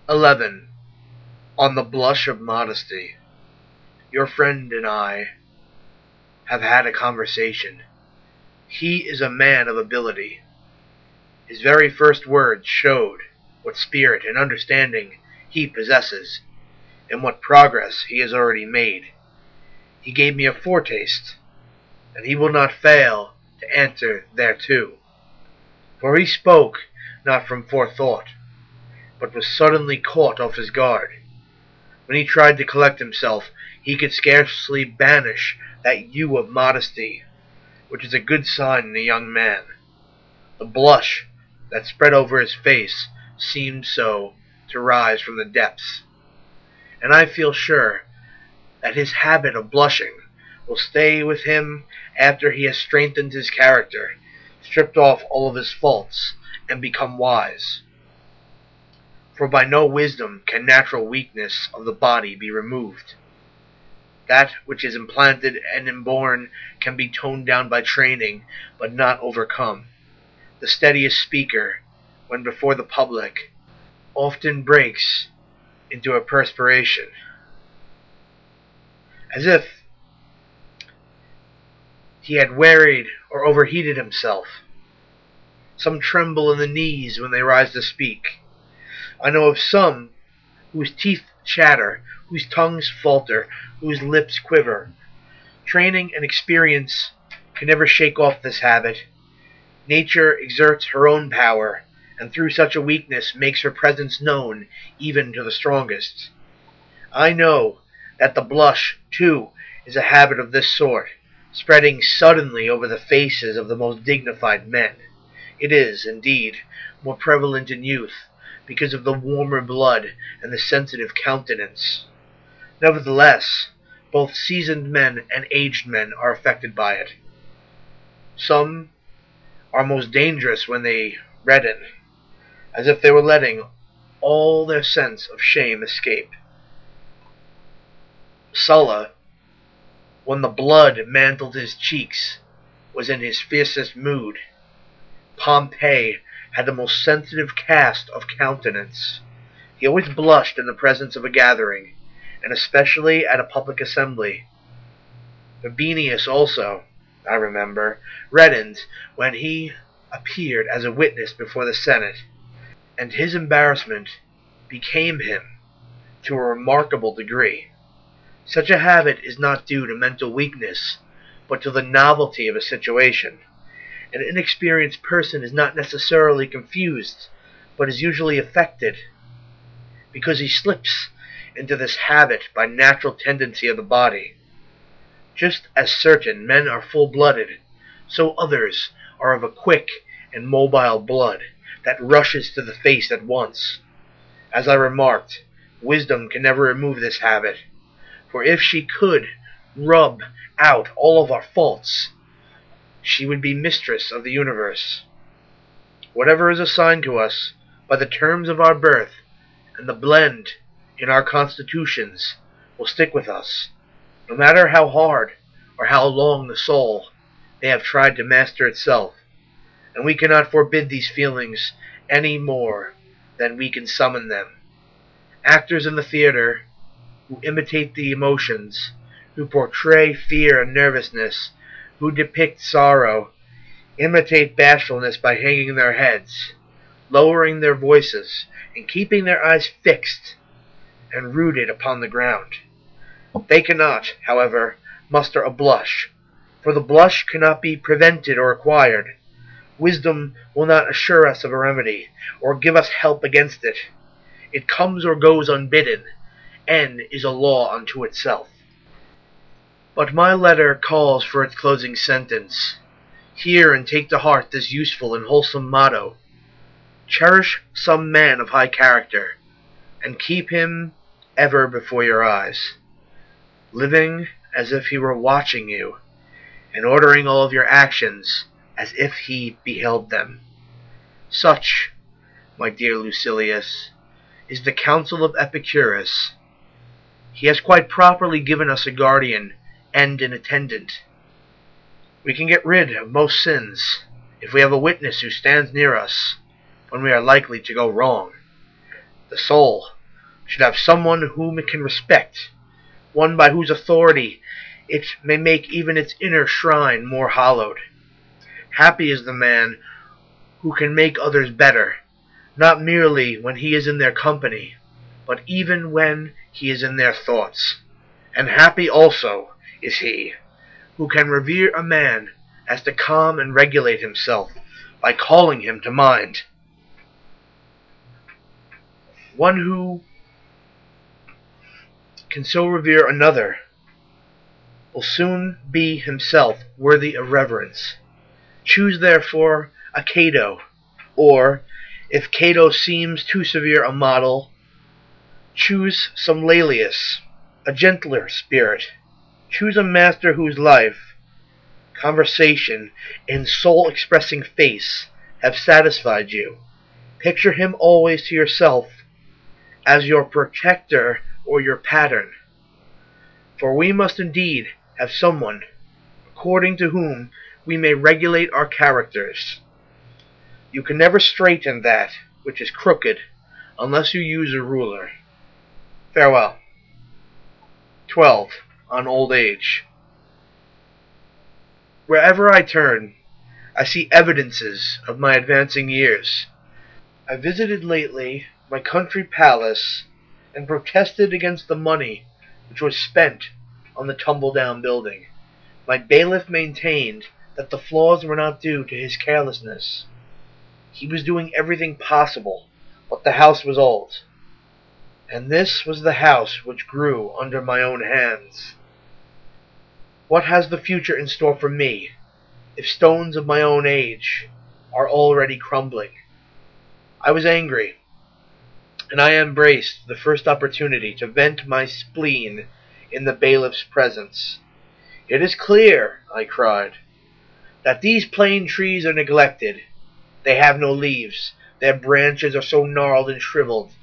11. On the blush of modesty. Your friend and I have had a conversation. He is a man of ability. His very first words showed what spirit and understanding he possesses, and what progress he has already made. He gave me a foretaste, and he will not fail to answer thereto. For he spoke not from forethought, but was suddenly caught off his guard. When he tried to collect himself, he could scarcely banish that hue of modesty, which is a good sign in a young man. The blush that spread over his face seemed so to rise from the depths, and I feel sure that his habit of blushing will stay with him after he has strengthened his character, stripped off all of his faults, and become wise. For by no wisdom can natural weakness of the body be removed. That which is implanted and inborn can be toned down by training, but not overcome. The steadiest speaker, when before the public, often breaks into a perspiration, as if he had wearied or overheated himself. Some tremble in the knees when they rise to speak. I know of some whose teeth chatter, whose tongues falter, whose lips quiver. Training and experience can never shake off this habit. Nature exerts her own power, and through such a weakness makes her presence known even to the strongest. I know that the blush, too, is a habit of this sort, spreading suddenly over the faces of the most dignified men. It is, indeed, more prevalent in youth, because of the warmer blood and the sensitive countenance. Nevertheless, both seasoned men and aged men are affected by it. Some are most dangerous when they redden, as if they were letting all their sense of shame escape. Sulla, when the blood mantled his cheeks, was in his fiercest mood. Pompey had the most sensitive cast of countenance. He always blushed in the presence of a gathering, and especially at a public assembly. Fabinius also, I remember, reddened when he appeared as a witness before the Senate, and his embarrassment became him to a remarkable degree. Such a habit is not due to mental weakness, but to the novelty of a situation. An inexperienced person is not necessarily confused, but is usually affected, because he slips into this habit by natural tendency of the body. Just as certain men are full-blooded, so others are of a quick and mobile blood that rushes to the face at once. As I remarked, wisdom can never remove this habit, for if she could rub out all of our faults, she would be mistress of the universe. Whatever is assigned to us by the terms of our birth and the blend in our constitutions will stick with us, no matter how hard or how long the soul may have tried to master itself, and we cannot forbid these feelings any more than we can summon them. Actors in the theater who imitate the emotions, who portray fear and nervousness, who depict sorrow, imitate bashfulness by hanging their heads, lowering their voices, and keeping their eyes fixed and rooted upon the ground. They cannot, however, muster a blush, for the blush cannot be prevented or acquired. Wisdom will not assure us of a remedy, or give us help against it. It comes or goes unbidden, and is a law unto itself. But my letter calls for its closing sentence. Hear and take to heart this useful and wholesome motto. Cherish some man of high character, and keep him ever before your eyes, living as if he were watching you, and ordering all of your actions as if he beheld them. Such, my dear Lucilius, is the counsel of Epicurus. He has quite properly given us a guardian and an attendant. We can get rid of most sins if we have a witness who stands near us when we are likely to go wrong. The soul should have someone whom it can respect, one by whose authority it may make even its inner shrine more hallowed. Happy is the man who can make others better, not merely when he is in their company, but even when he is in their thoughts. And happy also is he who can revere a man as to calm and regulate himself by calling him to mind. One who can so revere another will soon be himself worthy of reverence. Choose therefore a Cato, or, if Cato seems too severe a model, choose some Laelius, a gentler spirit. Choose a master whose life, conversation, and soul-expressing face have satisfied you. Picture him always to yourself as your protector or your pattern. For we must indeed have someone according to whom we may regulate our characters. You can never straighten that which is crooked unless you use a ruler. Farewell. 12. On Old Age. Wherever I turn, I see evidences of my advancing years. I visited lately my country palace and protested against the money which was spent on the tumble-down building. My bailiff maintained that the flaws were not due to his carelessness. He was doing everything possible, but the house was old. And this was the house which grew under my own hands. What has the future in store for me, if stones of my own age are already crumbling? I was angry, and I embraced the first opportunity to vent my spleen in the bailiff's presence. "It is clear," I cried, "that these plane trees are neglected. They have no leaves, their branches are so gnarled and shriveled,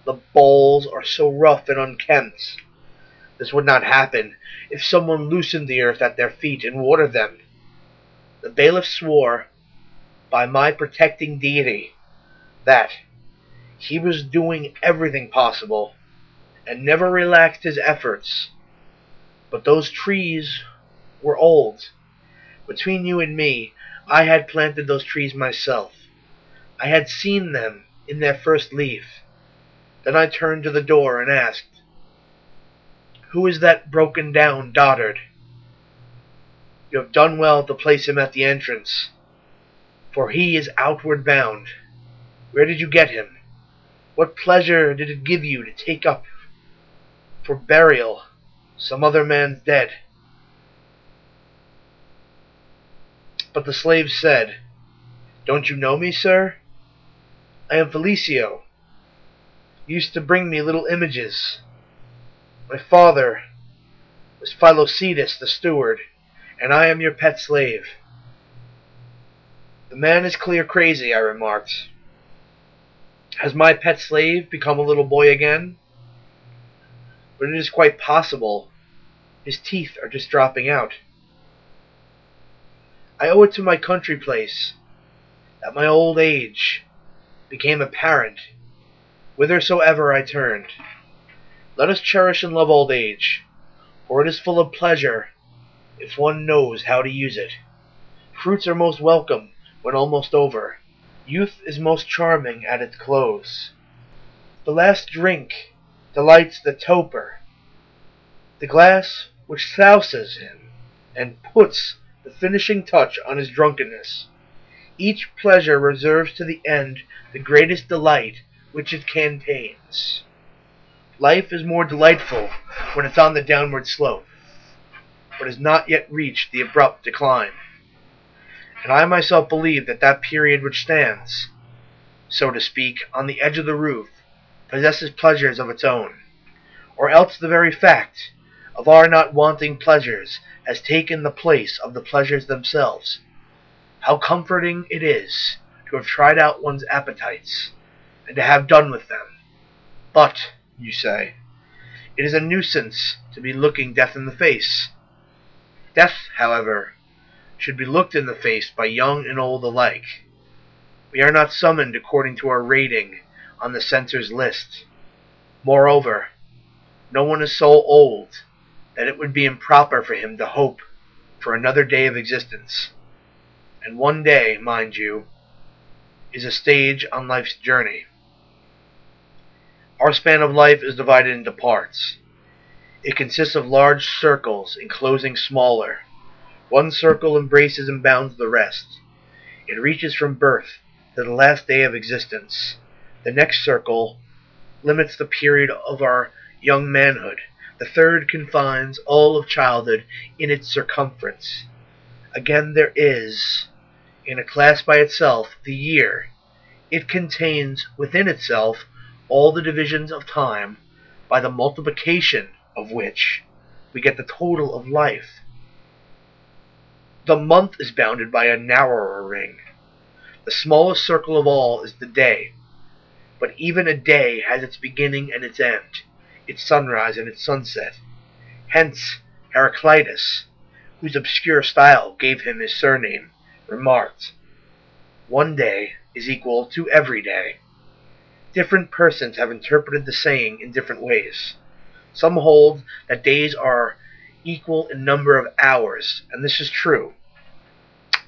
the boles are so rough and unkempt. This would not happen if someone loosened the earth at their feet and watered them." The bailiff swore by my protecting deity that he was doing everything possible and never relaxed his efforts. But those trees were old. Between you and me, I had planted those trees myself. I had seen them in their first leaf. Then I turned to the door and asked, "Who is that broken-down dotard?" "You have done well to place him at the entrance, for he is outward bound. Where did you get him? What pleasure did it give you to take up for burial some other man's dead?" But the slave said, "Don't you know me, sir? I am Felicio. You used to bring me little images. My father was Philocetus the steward, and I am your pet slave." "The man is clear crazy," I remarked. "Has my pet slave become a little boy again? But it is quite possible. His teeth are just dropping out. I owe it to my country place that my old age became apparent whithersoever I turned. Let us cherish and love old age, for it is full of pleasure if one knows how to use it. Fruits are most welcome when almost over. Youth is most charming at its close. The last drink delights the toper, the glass which souses him and puts the finishing touch on his drunkenness. Each pleasure reserves to the end the greatest delight which it contains. Life is more delightful when it's on the downward slope, but has not yet reached the abrupt decline. And I myself believe that that period which stands, so to speak, on the edge of the roof, possesses pleasures of its own, or else the very fact of our not wanting pleasures has taken the place of the pleasures themselves. How comforting it is to have tried out one's appetites, and to have done with them. But, you say, it is a nuisance to be looking death in the face. Death, however, should be looked in the face by young and old alike. We are not summoned according to our rating on the censor's list. Moreover, no one is so old that it would be improper for him to hope for another day of existence. And one day, mind you, is a stage on life's journey. Our span of life is divided into parts. It consists of large circles enclosing smaller. One circle embraces and bounds the rest. It reaches from birth to the last day of existence. The next circle limits the period of our young manhood. The third confines all of childhood in its circumference. Again there is, in a class by itself, the year. It contains within itself all the divisions of time, by the multiplication of which we get the total of life. The month is bounded by a narrower ring. The smallest circle of all is the day. But even a day has its beginning and its end, its sunrise and its sunset. Hence Heraclitus, whose obscure style gave him his surname, remarked, "One day is equal to every day." Different persons have interpreted the saying in different ways. Some hold that days are equal in number of hours, and this is true.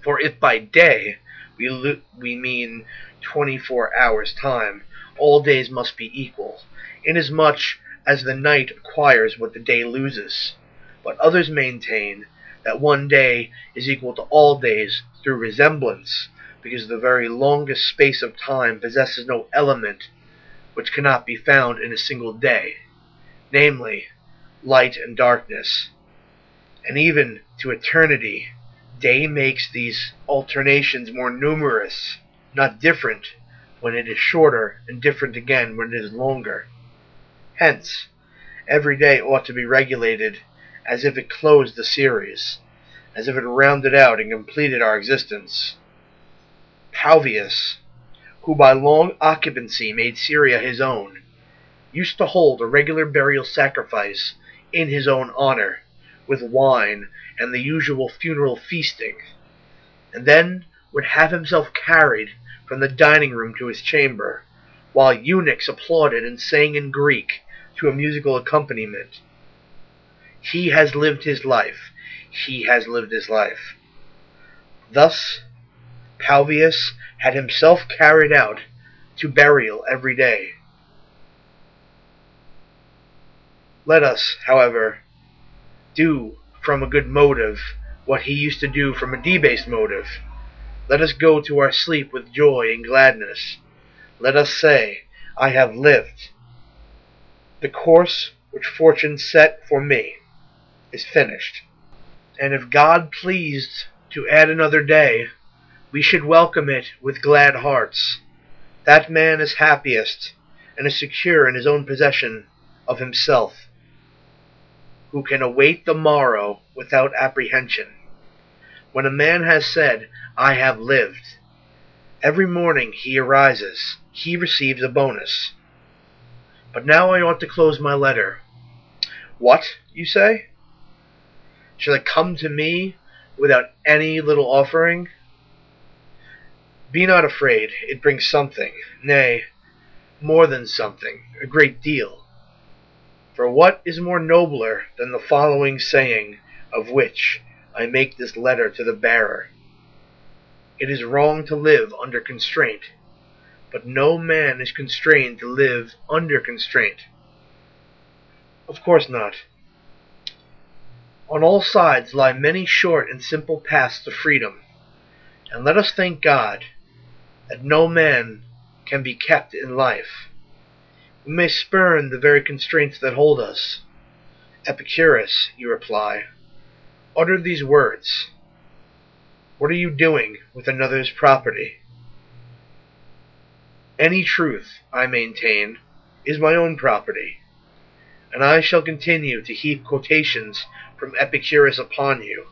For if by day we mean 24 hours' time, all days must be equal, inasmuch as the night acquires what the day loses. But others maintain that one day is equal to all days through resemblance, because the very longest space of time possesses no element which cannot be found in a single day, namely, light and darkness. And even to eternity, day makes these alternations more numerous, not different when it is shorter, and different again when it is longer. Hence, every day ought to be regulated as if it closed the series, as if it rounded out and completed our existence. Pavius, who by long occupancy made Syria his own, used to hold a regular burial sacrifice in his own honor, with wine and the usual funeral feasting, and then would have himself carried from the dining room to his chamber, while eunuchs applauded and sang in Greek to a musical accompaniment. He has lived his life. He has lived his life. Thus, Pavius had himself carried out to burial every day. Let us, however, do from a good motive what he used to do from a debased motive. Let us go to our sleep with joy and gladness. Let us say, I have lived. The course which fortune set for me is finished. And if God pleased to add another day, we should welcome it with glad hearts. That man is happiest and is secure in his own possession of himself, who can await the morrow without apprehension. When a man has said, I have lived, every morning he arises, he receives a bonus. But now I ought to close my letter. What, you say? Shall it come to me without any little offering? Be not afraid, it brings something, nay, more than something, a great deal. For what is more nobler than the following saying, of which I make this letter to the bearer? It is wrong to live under constraint, but no man is constrained to live under constraint. Of course not. On all sides lie many short and simple paths to freedom, and let us thank God that no man can be kept in life. We may spurn the very constraints that hold us. Epicurus, you reply, utter these words. What are you doing with another's property? Any truth, I maintain, is my own property, and I shall continue to heap quotations from Epicurus upon you,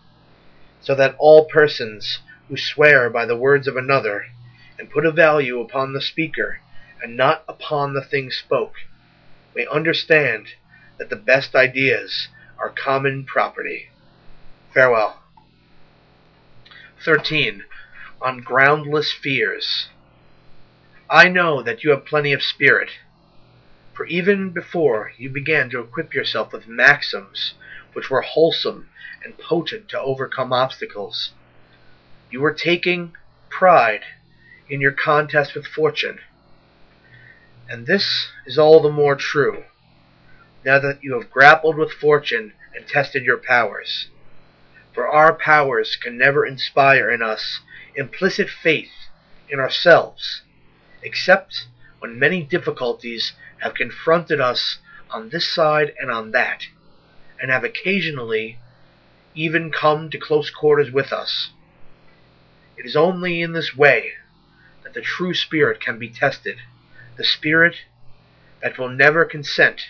so that all persons who swear by the words of another, and put a value upon the speaker, and not upon the thing spoke, may understand that the best ideas are common property. Farewell. 13. On Groundless Fears. I know that you have plenty of spirit. For even before you began to equip yourself with maxims which were wholesome and potent to overcome obstacles, you were taking pride in your contest with fortune. And this is all the more true, now that you have grappled with fortune and tested your powers. For our powers can never inspire in us implicit faith in ourselves, except when many difficulties have confronted us on this side and on that, and have occasionally even come to close quarters with us. It is only in this way that the true spirit can be tested, the spirit that will never consent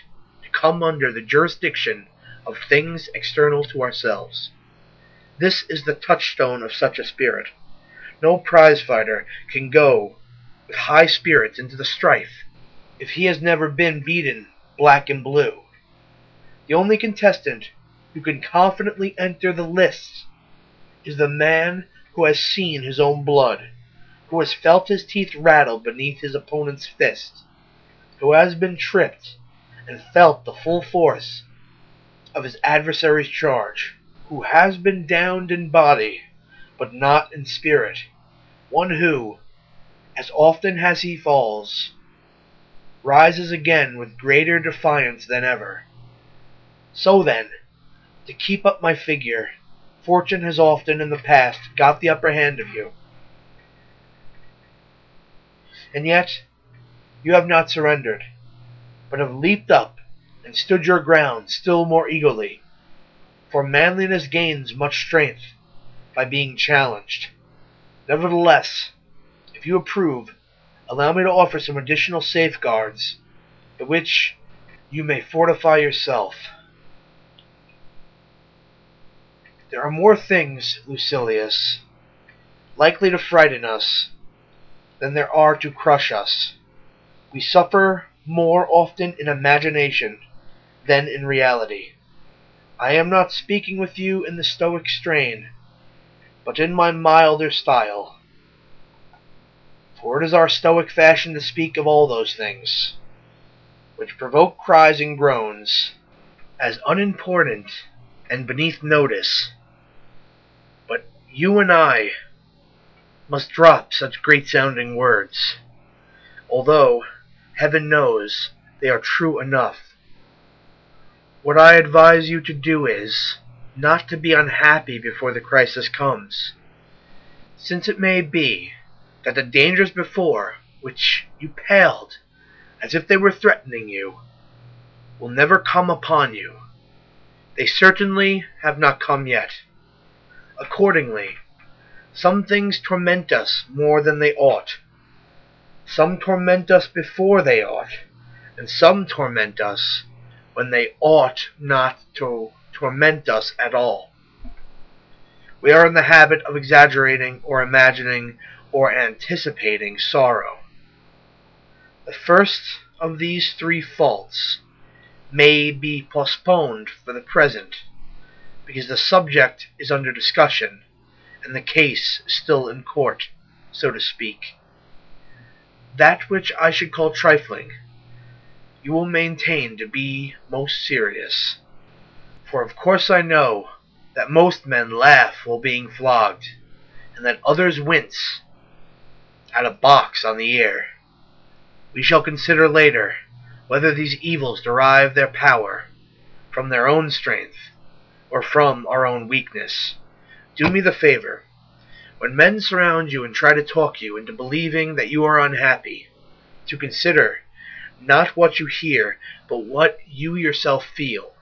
to come under the jurisdiction of things external to ourselves. This is the touchstone of such a spirit. No prize-fighter can go with high spirits into the strife if he has never been beaten black and blue. The only contestant who can confidently enter the lists is the man who has seen his own blood, who has felt his teeth rattle beneath his opponent's fist, who has been tripped and felt the full force of his adversary's charge, who has been downed in body but not in spirit, one who, as often as he falls, rises again with greater defiance than ever. So then, to keep up my figure, fortune has often in the past got the upper hand of you. And yet, you have not surrendered, but have leaped up and stood your ground still more eagerly. For manliness gains much strength by being challenged. Nevertheless, if you approve, allow me to offer some additional safeguards by which you may fortify yourself. There are more things, Lucilius, likely to frighten us than there are to crush us. We suffer more often in imagination than in reality. I am not speaking with you in the Stoic strain, but in my milder style. For it is our Stoic fashion to speak of all those things which provoke cries and groans as unimportant and beneath notice. But you and I must drop such great-sounding words, although, heaven knows, they are true enough. What I advise you to do is not to be unhappy before the crisis comes, since it may be that the dangers before which you paled as if they were threatening you will never come upon you. They certainly have not come yet. Accordingly, some things torment us more than they ought. Some torment us before they ought, and some torment us when they ought not to torment us at all. We are in the habit of exaggerating or imagining or anticipating sorrow. The first of these three faults may be postponed for the present, because the subject is under discussion and the case still in court, so to speak. That which I should call trifling, you will maintain to be most serious. For of course I know that most men laugh while being flogged, and that others wince at a box on the ear. We shall consider later whether these evils derive their power from their own strength or from our own weakness. Do me the favor, when men surround you and try to talk you into believing that you are unhappy, to consider not what you hear, but what you yourself feel,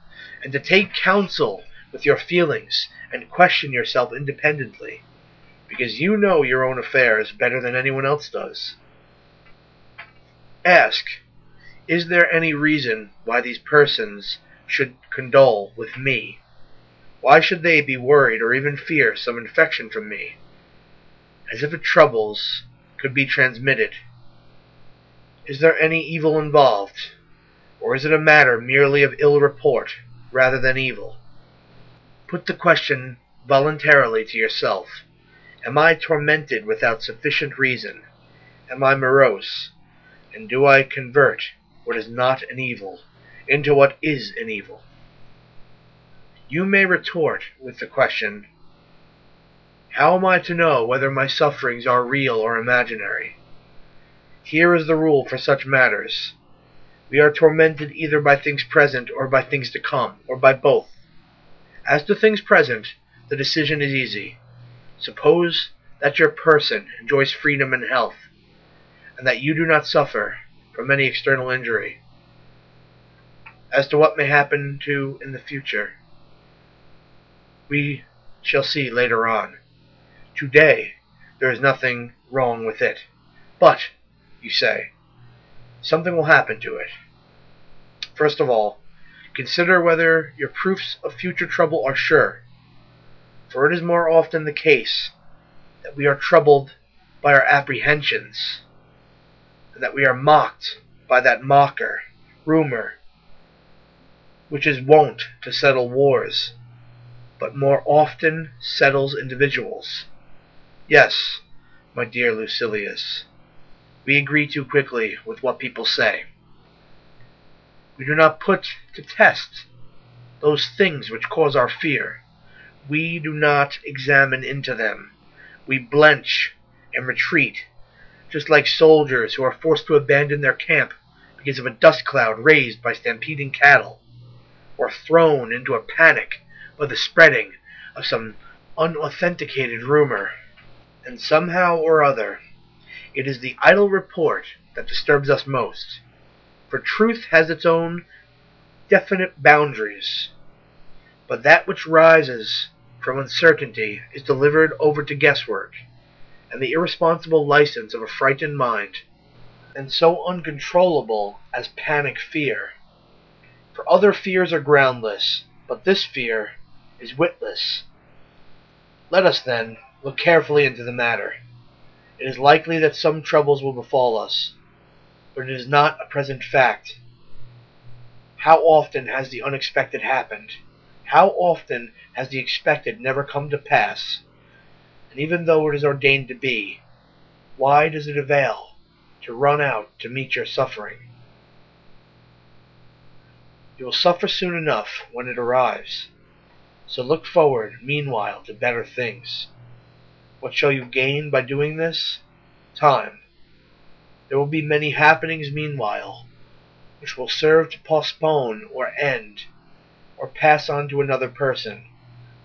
and to take counsel with your feelings and question yourself independently, because you know your own affairs better than anyone else does. Ask, is there any reason why these persons should condole with me? Why should they be worried or even fear some infection from me, as if its troubles could be transmitted? Is there any evil involved, or is it a matter merely of ill report rather than evil? Put the question voluntarily to yourself. Am I tormented without sufficient reason? Am I morose? And do I convert what is not an evil into what is an evil. You may retort with the question, how am I to know whether my sufferings are real or imaginary? Here is the rule for such matters. We are tormented either by things present or by things to come, or by both. As to things present, the decision is easy. Suppose that your person enjoys freedom and health, and that you do not suffer from any external injury. As to what may happen to in the future, we shall see later on. Today, there is nothing wrong with it. But, you say, something will happen to it. First of all, consider whether your proofs of future trouble are sure. For it is more often the case that we are troubled by our apprehensions, and that we are mocked by that mocker, rumor, which is wont to settle wars, but more often settles individuals. Yes, my dear Lucilius, we agree too quickly with what people say. We do not put to test those things which cause our fear. We do not examine into them. We blench and retreat, just like soldiers who are forced to abandon their camp because of a dust cloud raised by stampeding cattle, or thrown into a panic by the spreading of some unauthenticated rumor. And somehow or other, it is the idle report that disturbs us most, for truth has its own definite boundaries. But that which rises from uncertainty is delivered over to guesswork, and the irresponsible license of a frightened mind, and so uncontrollable as panic fear. For other fears are groundless, but this fear is witless. Let us, then, look carefully into the matter. It is likely that some troubles will befall us, but it is not a present fact. How often has the unexpected happened? How often has the expected never come to pass? And even though it is ordained to be, why does it avail to run out to meet your suffering? You will suffer soon enough when it arrives, so look forward meanwhile to better things. What shall you gain by doing this? Time. There will be many happenings meanwhile, which will serve to postpone or end, or pass on to another person,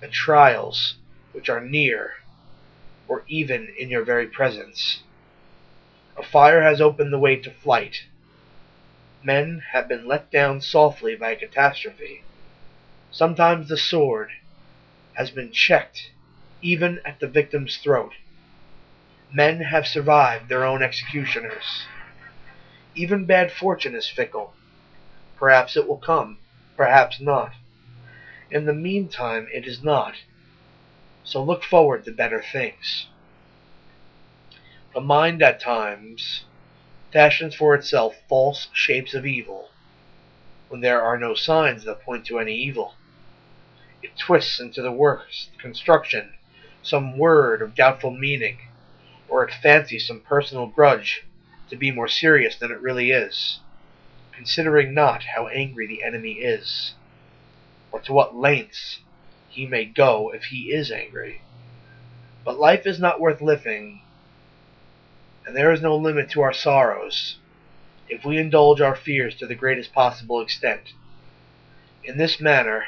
the trials which are near, or even in your very presence. A fire has opened the way to flight. Men have been let down softly by a catastrophe. Sometimes the sword has been checked even at the victim's throat. Men have survived their own executioners. Even bad fortune is fickle. Perhaps it will come, perhaps not. In the meantime it is not. So look forward to better things. The mind at times fashions for itself false shapes of evil, when there are no signs that point to any evil. It twists into the worst construction some word of doubtful meaning, or it fancies some personal grudge to be more serious than it really is, considering not how angry the enemy is, or to what lengths he may go if he is angry. But life is not worth living, and there is no limit to our sorrows, if we indulge our fears to the greatest possible extent. In this manner,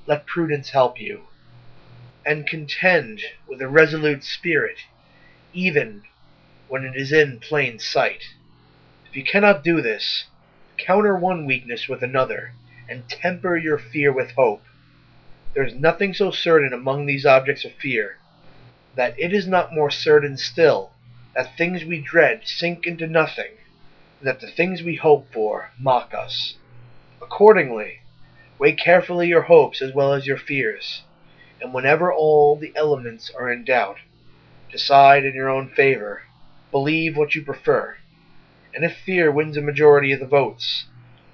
let prudence help you, and contend with a resolute spirit, even when it is in plain sight. If you cannot do this, counter one weakness with another, and temper your fear with hope. There is nothing so certain among these objects of fear, that it is not more certain still that things we dread sink into nothing, and that the things we hope for mock us. Accordingly, weigh carefully your hopes as well as your fears, and whenever all the elements are in doubt, decide in your own favor, believe what you prefer, and if fear wins a majority of the votes,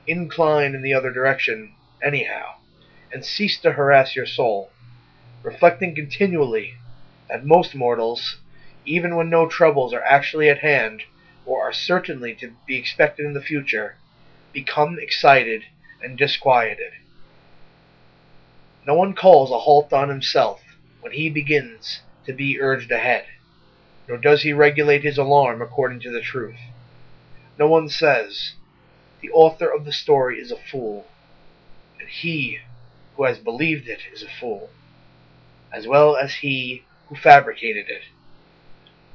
incline in the other direction anyhow, and cease to harass your soul, reflecting continually that most mortals, even when no troubles are actually at hand, or are certainly to be expected in the future, become excited and disquieted. No one calls a halt on himself when he begins to be urged ahead, nor does he regulate his alarm according to the truth. No one says, "The author of the story is a fool," and he who has believed it is a fool, as well as he who fabricated it.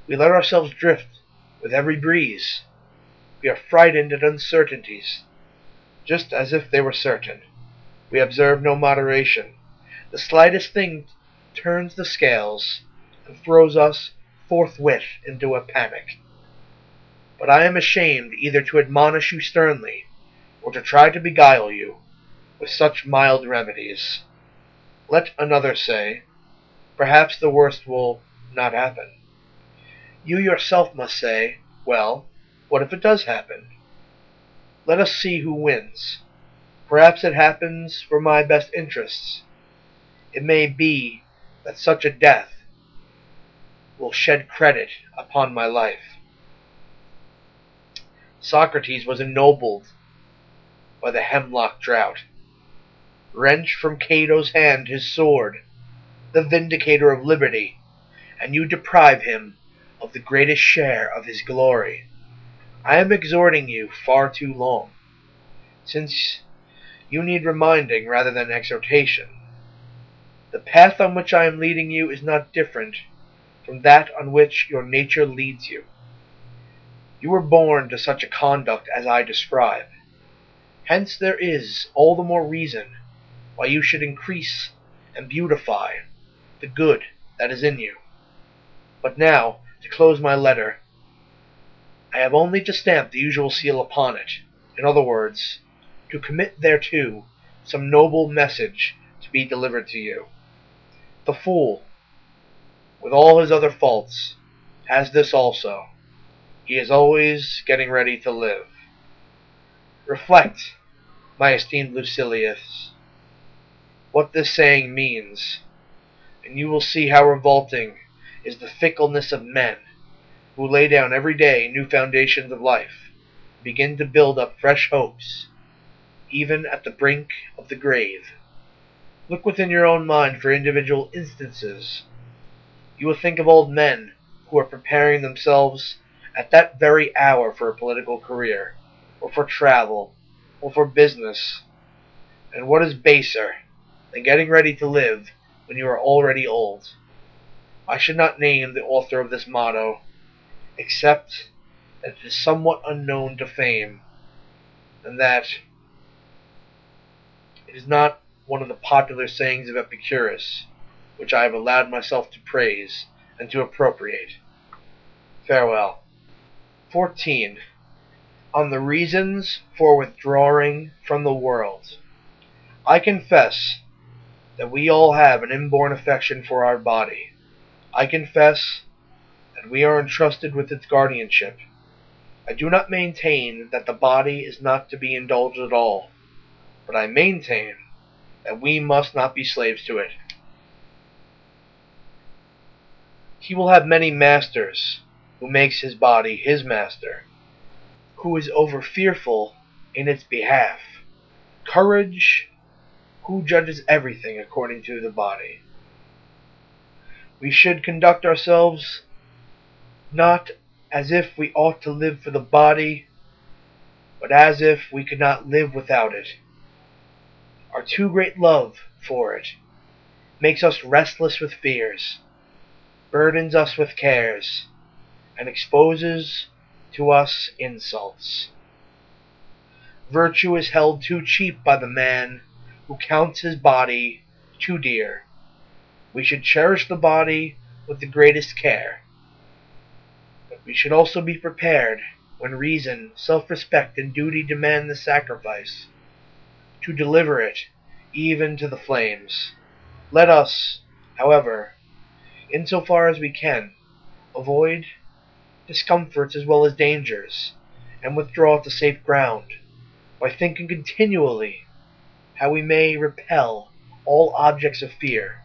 We let ourselves drift with every breeze. We are frightened at uncertainties, just as if they were certain. We observe no moderation. The slightest thing turns the scales and throws us forthwith into a panic. But I am ashamed either to admonish you sternly or to try to beguile you with such mild remedies. Let another say, "Perhaps the worst will not happen." You yourself must say, "Well, what if it does happen? Let us see who wins. Perhaps it happens for my best interests. It may be that such a death will shed credit upon my life." Socrates was ennobled by the hemlock drought. Wrench from Cato's hand his sword, the vindicator of liberty, and you deprive him of the greatest share of his glory. I am exhorting you far too long, since you need reminding rather than exhortation. The path on which I am leading you is not different from that on which your nature leads you. You were born to such a conduct as I describe. Hence there is all the more reason why you should increase and beautify the good that is in you. But now, to close my letter, I have only to stamp the usual seal upon it, in other words, to commit thereto some noble message to be delivered to you. The fool, with all his other faults, has this also: he is always getting ready to live. Reflect, my esteemed Lucilius, what this saying means, and you will see how revolting is the fickleness of men who lay down every day new foundations of life, begin to build up fresh hopes, even at the brink of the grave. Look within your own mind for individual instances. You will think of old men who are preparing themselves at that very hour for a political career, or for travel, or for business. And what is baser than getting ready to live when you are already old? I should not name the author of this motto, except that it is somewhat unknown to fame, and that it is not one of the popular sayings of Epicurus, which I have allowed myself to praise and to appropriate. Farewell. 14. On the reasons for withdrawing from the world. I confess that we all have an inborn affection for our body. I confess that we are entrusted with its guardianship. I do not maintain that the body is not to be indulged at all, but I maintain that we must not be slaves to it. He will have many masters who makes his body his master, who is over fearful in its behalf. Courage, who judges everything according to the body. We should conduct ourselves not as if we ought to live for the body, but as if we could not live without it. Our too great love for it makes us restless with fears, burdens us with cares, and exposes to us insults. Virtue is held too cheap by the man who counts his body too dear. We should cherish the body with the greatest care, but we should also be prepared, when reason, self-respect, and duty demand the sacrifice, to deliver it even to the flames. Let us, however, insofar as we can, avoid discomforts as well as dangers, and withdraw to safe ground, by thinking continually how we may repel all objects of fear.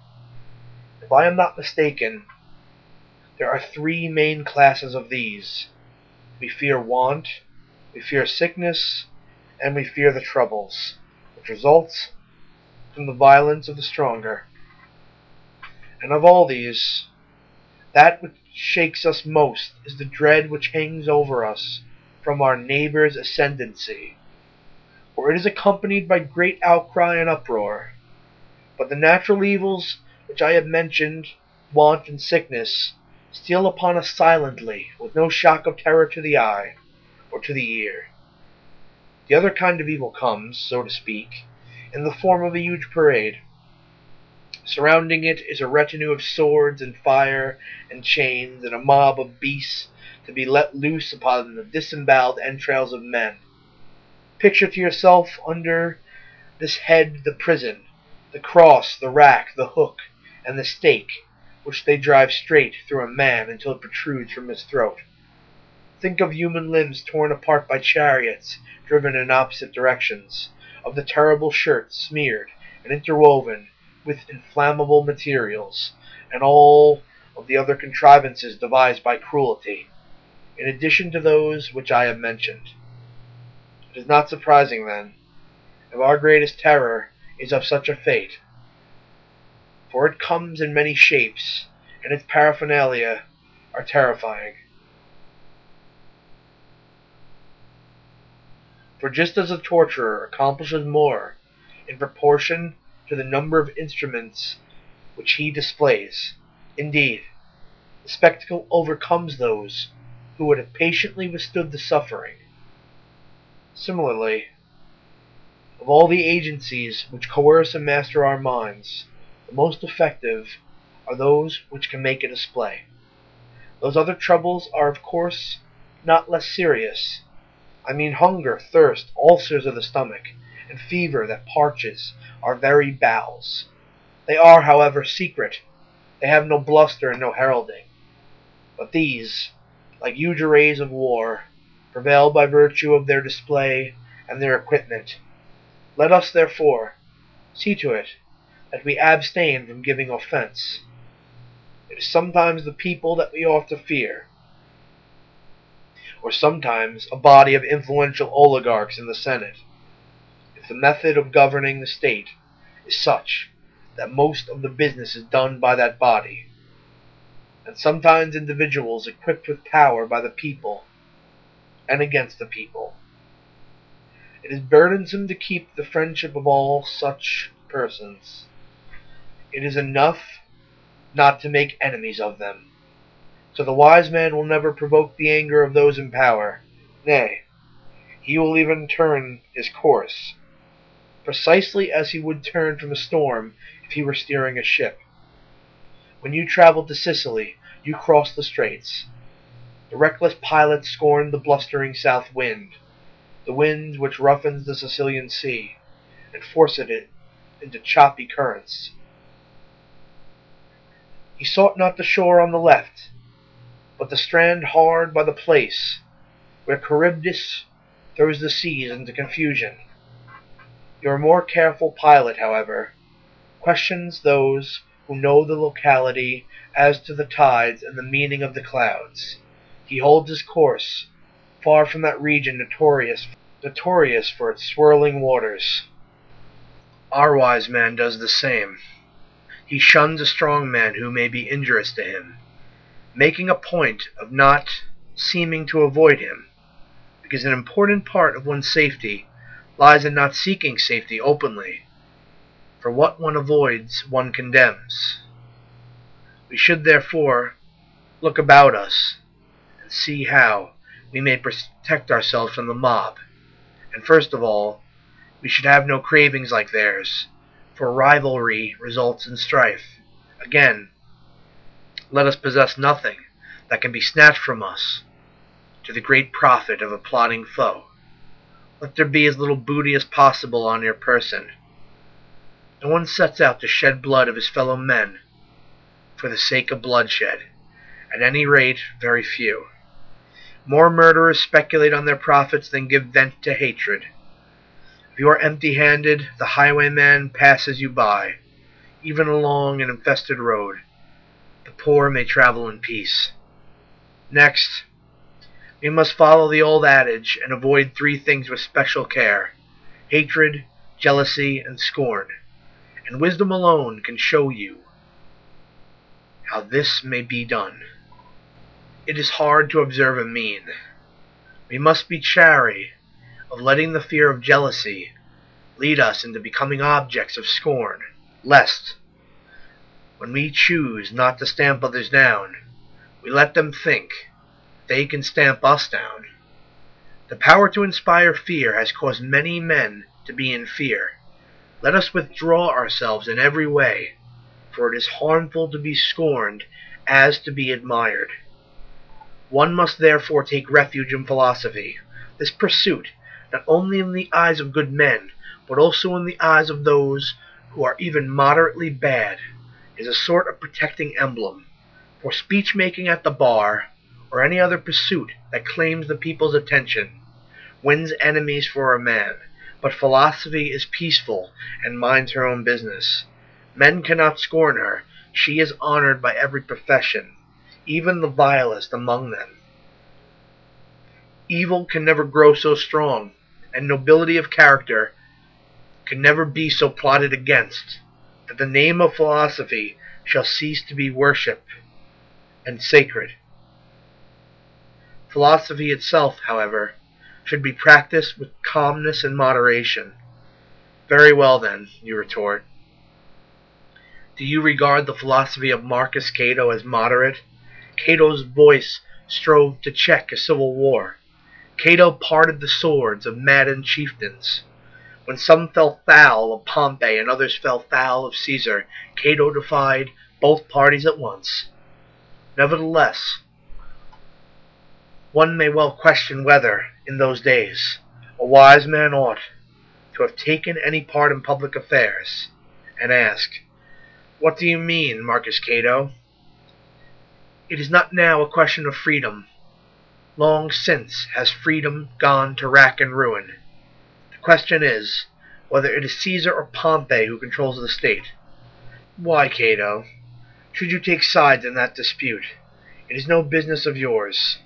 If I am not mistaken, there are three main classes of these. We fear want, we fear sickness, and we fear the troubles, which results from the violence of the stronger. And of all these, that which shakes us most is the dread which hangs over us from our neighbor's ascendancy, for it is accompanied by great outcry and uproar. But the natural evils which I have mentioned, want and sickness, steal upon us silently, with no shock of terror to the eye or to the ear. The other kind of evil comes, so to speak, in the form of a huge parade. Surrounding it is a retinue of swords and fire and chains, and a mob of beasts to be let loose upon the disemboweled entrails of men. Picture to yourself under this head the prison, the cross, the rack, the hook, and the stake, which they drive straight through a man until it protrudes from his throat. Think of human limbs torn apart by chariots driven in opposite directions, of the terrible shirts smeared and interwoven with inflammable materials, and all of the other contrivances devised by cruelty, in addition to those which I have mentioned. It is not surprising, then, if our greatest terror is of such a fate, for it comes in many shapes, and its paraphernalia are terrifying. For just as the torturer accomplishes more in proportion to the number of instruments which he displays, indeed, the spectacle overcomes those who would have patiently withstood the suffering. Similarly, of all the agencies which coerce and master our minds, the most effective are those which can make a display. Those other troubles are, of course, not less serious. I mean hunger, thirst, ulcers of the stomach, and fever that parches our very bowels. They are, however, secret. They have no bluster and no heralding. But these, like huge arrays of war, prevail by virtue of their display and their equipment. Let us, therefore, see to it that we abstain from giving offense. It is sometimes the people that we ought to fear, or sometimes a body of influential oligarchs in the Senate, if the method of governing the state is such that most of the business is done by that body, and sometimes individuals equipped with power by the people and against the people. It is burdensome to keep the friendship of all such persons. It is enough not to make enemies of them. So the wise man will never provoke the anger of those in power. Nay, he will even turn his course, precisely as he would turn from a storm if he were steering a ship. When you traveled to Sicily, you crossed the straits. The reckless pilot scorned the blustering south wind, the wind which roughens the Sicilian sea, and forced it into choppy currents. He sought not the shore on the left, but the strand hard by the place where Charybdis throws the seas into confusion. Your more careful pilot, however, questions those who know the locality as to the tides and the meaning of the clouds. He holds his course far from that region notorious for its swirling waters. Our wise man does the same. He shuns a strong man who may be injurious to him, making a point of not seeming to avoid him, because an important part of one's safety lies in not seeking safety openly, for what one avoids one condemns. We should therefore look about us and see how we may protect ourselves from the mob, and first of all, we should have no cravings like theirs, for rivalry results in strife. Again, let us possess nothing that can be snatched from us, to the great profit of a plotting foe. Let there be as little booty as possible on your person. No one sets out to shed blood of his fellow men for the sake of bloodshed. At any rate, very few. More murderers speculate on their profits than give vent to hatred. If you are empty-handed, the highwayman passes you by. Even along an infested road, the poor may travel in peace. Next, We must follow the old adage and avoid three things with special care: hatred, jealousy, and scorn. And wisdom alone can show you how this may be done. It is hard to observe a mean. We must be chary of letting the fear of jealousy lead us into becoming objects of scorn, lest, when we choose not to stamp others down, we let them think they can stamp us down. The power to inspire fear has caused many men to be in fear. Let us withdraw ourselves in every way, for it is harmful to be scorned as to be admired. One must therefore take refuge in philosophy. This pursuit, not only in the eyes of good men, but also in the eyes of those who are even moderately bad, is a sort of protecting emblem. For speech-making at the bar, or any other pursuit that claims the people's attention, wins enemies for a man, but philosophy is peaceful and minds her own business. Men cannot scorn her. She is honored by every profession, even the vilest among them. Evil can never grow so strong, and nobility of character can never be so plotted against, that the name of philosophy shall cease to be worshipped and sacred. Philosophy itself, however, should be practiced with calmness and moderation. Very well, then, you retort. Do you regard the philosophy of Marcus Cato as moderate? Cato's voice strove to check a civil war. Cato parted the swords of maddened chieftains. When some fell foul of Pompey and others fell foul of Caesar, Cato defied both parties at once. Nevertheless, one may well question whether, in those days, a wise man ought to have taken any part in public affairs, and ask, "What do you mean, Marcus Cato?" It is not now a question of freedom. Long since has freedom gone to rack and ruin. The question is, whether it is Caesar or Pompey who controls the state. Why, Cato, should you take sides in that dispute? It is no business of yours.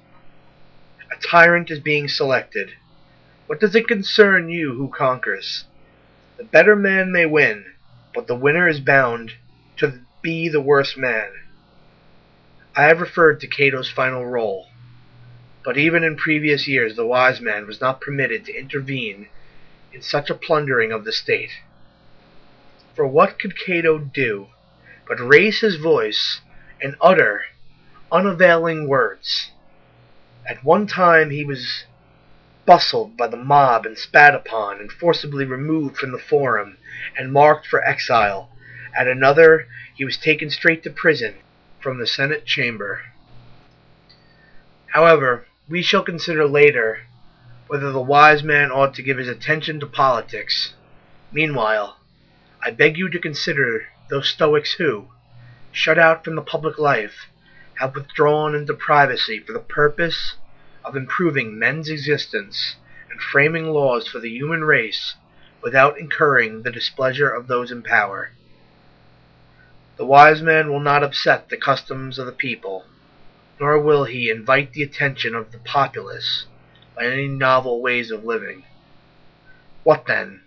A tyrant is being selected. What does it concern you who conquers? The better man may win, but the winner is bound to be the worse man. I have referred to Cato's final role, but even in previous years the wise man was not permitted to intervene in such a plundering of the state. For what could Cato do but raise his voice and utter unavailing words? At one time he was bustled by the mob and spat upon and forcibly removed from the forum and marked for exile. At another he was taken straight to prison from the Senate chamber. However, we shall consider later whether the wise man ought to give his attention to politics. Meanwhile, I beg you to consider those Stoics who, shut out from the public life, have withdrawn into privacy for the purpose of improving men's existence and framing laws for the human race without incurring the displeasure of those in power. The wise man will not upset the customs of the people, nor will he invite the attention of the populace by any novel ways of living. What then?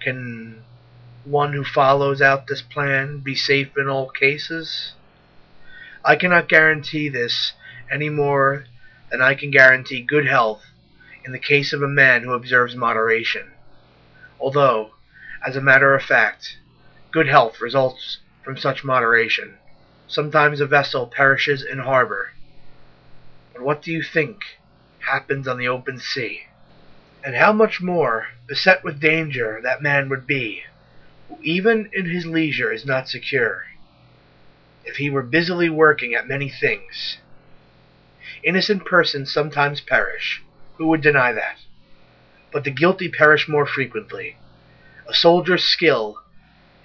Can one who follows out this plan be safe in all cases? I cannot guarantee this any more than I can guarantee good health in the case of a man who observes moderation. Although, as a matter of fact, good health results from such moderation. Sometimes a vessel perishes in harbor. But what do you think happens on the open sea? And how much more beset with danger that man would be, who even in his leisure is not secure, if he were busily working at many things. Innocent persons sometimes perish. Who would deny that? But the guilty perish more frequently. A soldier's skill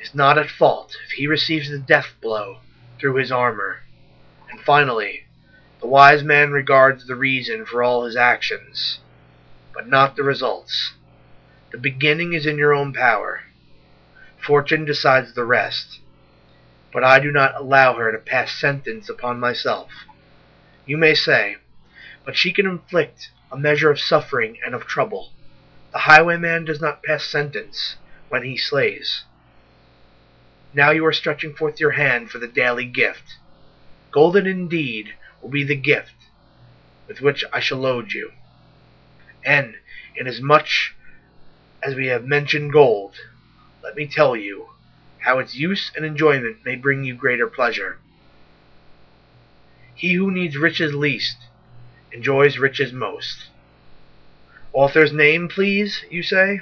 is not at fault if he receives the death blow through his armor. And finally, the wise man regards the reason for all his actions, but not the results. The beginning is in your own power. Fortune decides the rest, but I do not allow her to pass sentence upon myself. You may say, but she can inflict a measure of suffering and of trouble. The highwayman does not pass sentence when he slays. Now you are stretching forth your hand for the daily gift. Golden indeed will be the gift with which I shall load you. And inasmuch as we have mentioned gold, let me tell you how its use and enjoyment may bring you greater pleasure. He who needs riches least enjoys riches most. Author's name, please, you say?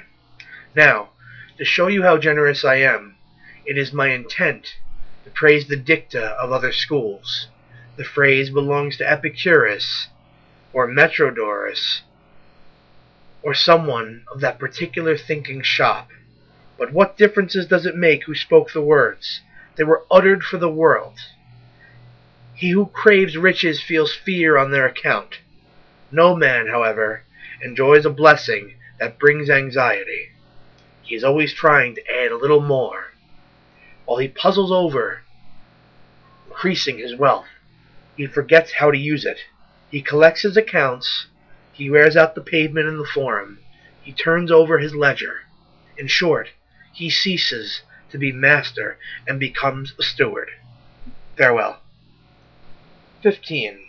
Now, to show you how generous I am, it is my intent to praise the dicta of other schools. The phrase belongs to Epicurus, or Metrodorus, or someone of that particular thinking shop. But what differences does it make who spoke the words? They were uttered for the world. He who craves riches feels fear on their account. No man, however, enjoys a blessing that brings anxiety. He is always trying to add a little more, while he puzzles over increasing his wealth. He forgets how to use it. He collects his accounts. He wears out the pavement in the forum. He turns over his ledger. In short, he ceases to be master and becomes a steward. Farewell. 15.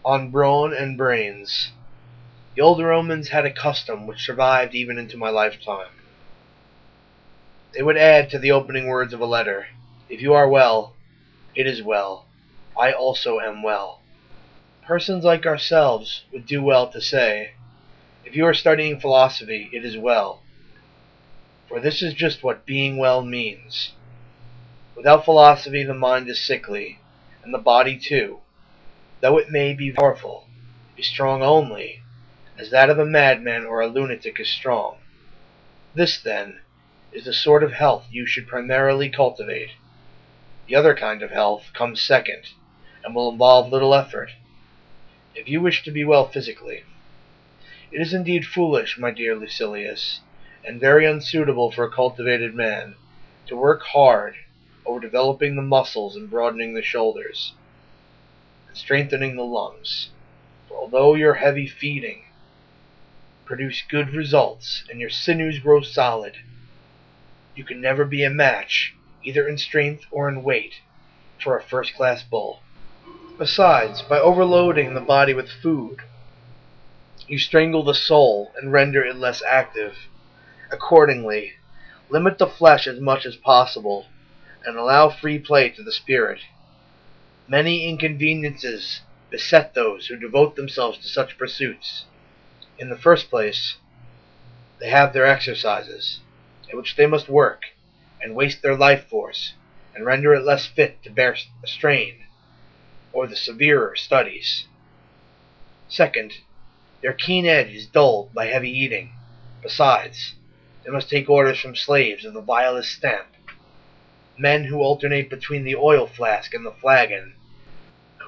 On brawn and brains. The old Romans had a custom which survived even into my lifetime. They would add to the opening words of a letter, "If you are well, it is well. I also am well." Persons like ourselves would do well to say, "If you are studying philosophy, it is well." For this is just what being well means. Without philosophy the mind is sickly, and the body too, though it may be powerful, is strong only as that of a madman or a lunatic is strong. This, then, is the sort of health you should primarily cultivate. The other kind of health comes second, and will involve little effort, if you wish to be well physically. It is indeed foolish, my dear Lucilius, and very unsuitable for a cultivated man, to work hard over developing the muscles and broadening the shoulders, and strengthening the lungs. For although your heavy feeding produce good results and your sinews grow solid, you can never be a match, either in strength or in weight, for a first-class bull. Besides, by overloading the body with food, you strangle the soul and render it less active. Accordingly, limit the flesh as much as possible, and allow free play to the spirit. Many inconveniences beset those who devote themselves to such pursuits. In the first place, they have their exercises, at which they must work, and waste their life force, and render it less fit to bear the strain, or the severer studies. Second, their keen edge is dulled by heavy eating. Besides, they must take orders from slaves of the vilest stamp, men who alternate between the oil flask and the flagon,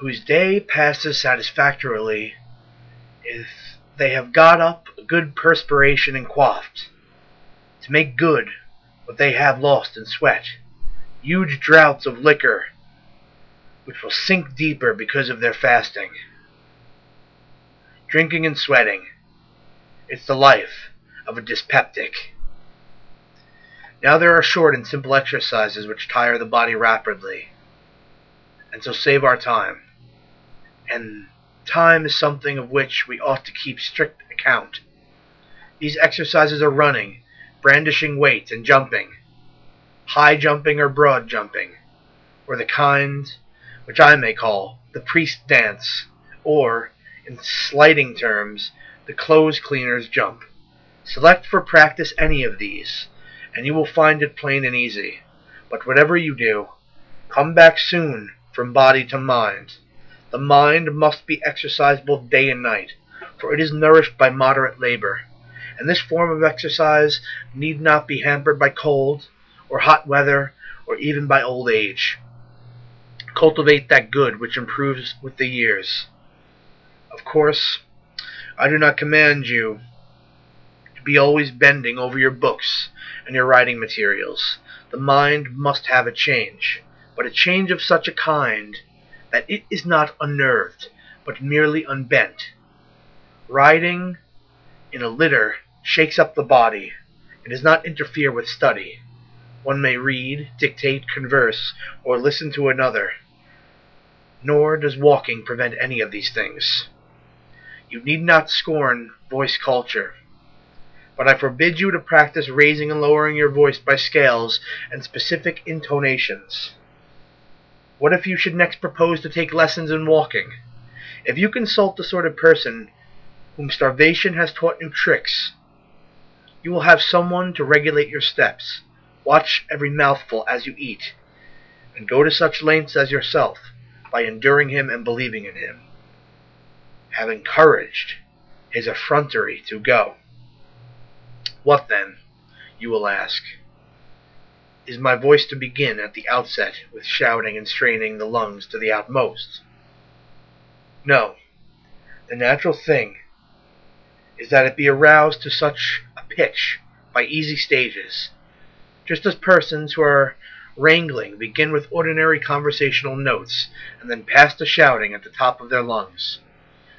whose day passes satisfactorily if they have got up a good perspiration and quaffed, to make good what they have lost in sweat, huge draughts of liquor which will sink deeper because of their fasting. Drinking and sweating, it's the life of a dyspeptic. Now there are short and simple exercises which tire the body rapidly, and so save our time. And time is something of which we ought to keep strict account. These exercises are running, brandishing weights, and jumping, high jumping or broad jumping, or the kind which I may call the priest dance, or, in slighting terms, the clothes cleaner's jump. Select for practice any of these, and you will find it plain and easy. But whatever you do, come back soon from body to mind. The mind must be exercised both day and night, for it is nourished by moderate labor, and this form of exercise need not be hampered by cold, or hot weather, or even by old age. Cultivate that good which improves with the years. Of course, I do not command you to be always bending over your books and your writing materials. The mind must have a change, but a change of such a kind that it is not unnerved, but merely unbent. Riding in a litter shakes up the body. It does not interfere with study. One may read, dictate, converse, or listen to another. Nor does walking prevent any of these things. You need not scorn voice culture, but I forbid you to practice raising and lowering your voice by scales and specific intonations. What if you should next propose to take lessons in walking? If you consult the sort of person whom starvation has taught new tricks, you will have someone to regulate your steps, watch every mouthful as you eat, and go to such lengths as yourself by enduring him and believing in him, have encouraged his effrontery to go. What then, you will ask? Is my voice to begin at the outset with shouting and straining the lungs to the utmost? No. The natural thing is that it be aroused to such a pitch by easy stages, just as persons who are wrangling begin with ordinary conversational notes and then pass to shouting at the top of their lungs.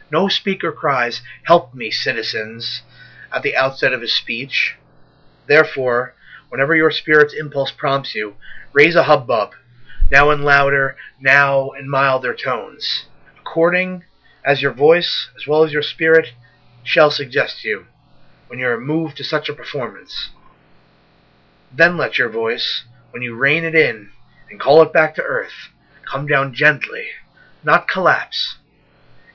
No speaker cries, "Help me, citizens," at the outset of his speech. Therefore, whenever your spirit's impulse prompts you, raise a hubbub, now in louder, now in milder tones, according as your voice, as well as your spirit, shall suggest you, when you are moved to such a performance. Then let your voice, when you rein it in and call it back to earth, come down gently, not collapse.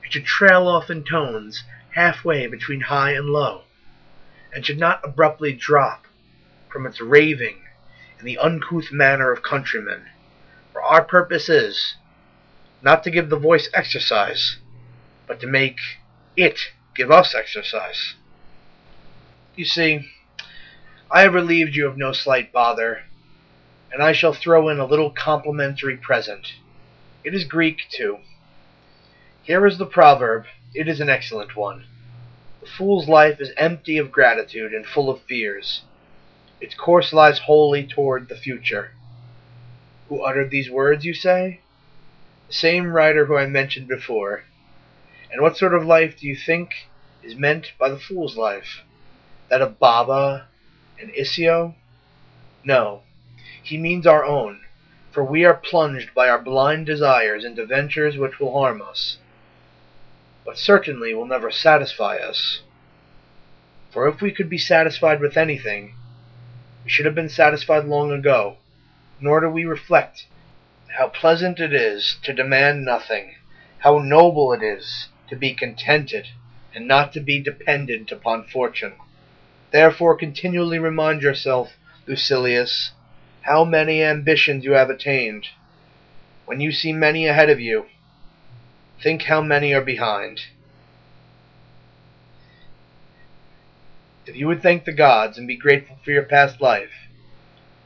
It should trail off in tones halfway between high and low, and should not abruptly drop from its raving in the uncouth manner of countrymen. For our purpose is not to give the voice exercise, but to make it give us exercise. You see, I have relieved you of no slight bother, and I shall throw in a little complimentary present. It is Greek, too. Here is the proverb. It is an excellent one. The fool's life is empty of gratitude and full of fears. Its course lies wholly toward the future. Who uttered these words, you say? The same writer who I mentioned before. And what sort of life do you think is meant by the fool's life? That of Baba and Isio? No, he means our own, for we are plunged by our blind desires into ventures which will harm us, but certainly will never satisfy us. For if we could be satisfied with anything, we should have been satisfied long ago, nor do we reflect how pleasant it is to demand nothing, how noble it is to be contented, and not to be dependent upon fortune. Therefore continually remind yourself, Lucilius, how many ambitions you have attained. When you see many ahead of you, think how many are behind. If you would thank the gods and be grateful for your past life,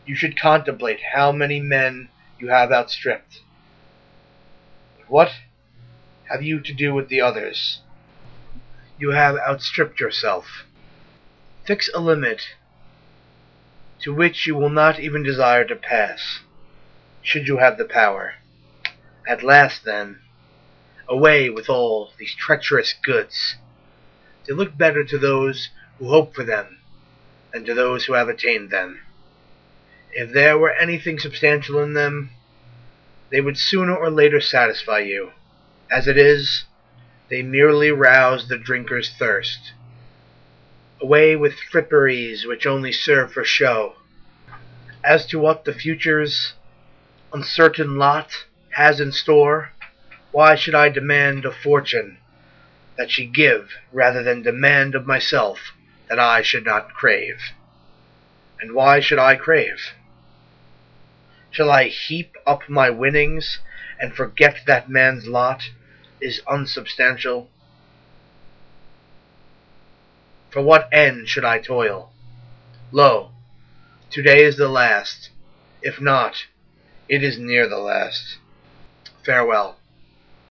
you should contemplate how many men you have outstripped. But what have you to do with the others? You have outstripped yourself. Fix a limit to which you will not even desire to pass, should you have the power. At last, then, away with all these treacherous goods. They look better to those who hope for them than to those who have attained them. If there were anything substantial in them, they would sooner or later satisfy you. As it is, they merely rouse the drinker's thirst. Away with fripperies which only serve for show. As to what the future's uncertain lot has in store, why should I demand of fortune that she give, rather than demand of myself that I should not crave? And why should I crave? Shall I heap up my winnings and forget that man's lot is unsubstantial? For what end should I toil? Lo, today is the last. If not, it is near the last. Farewell.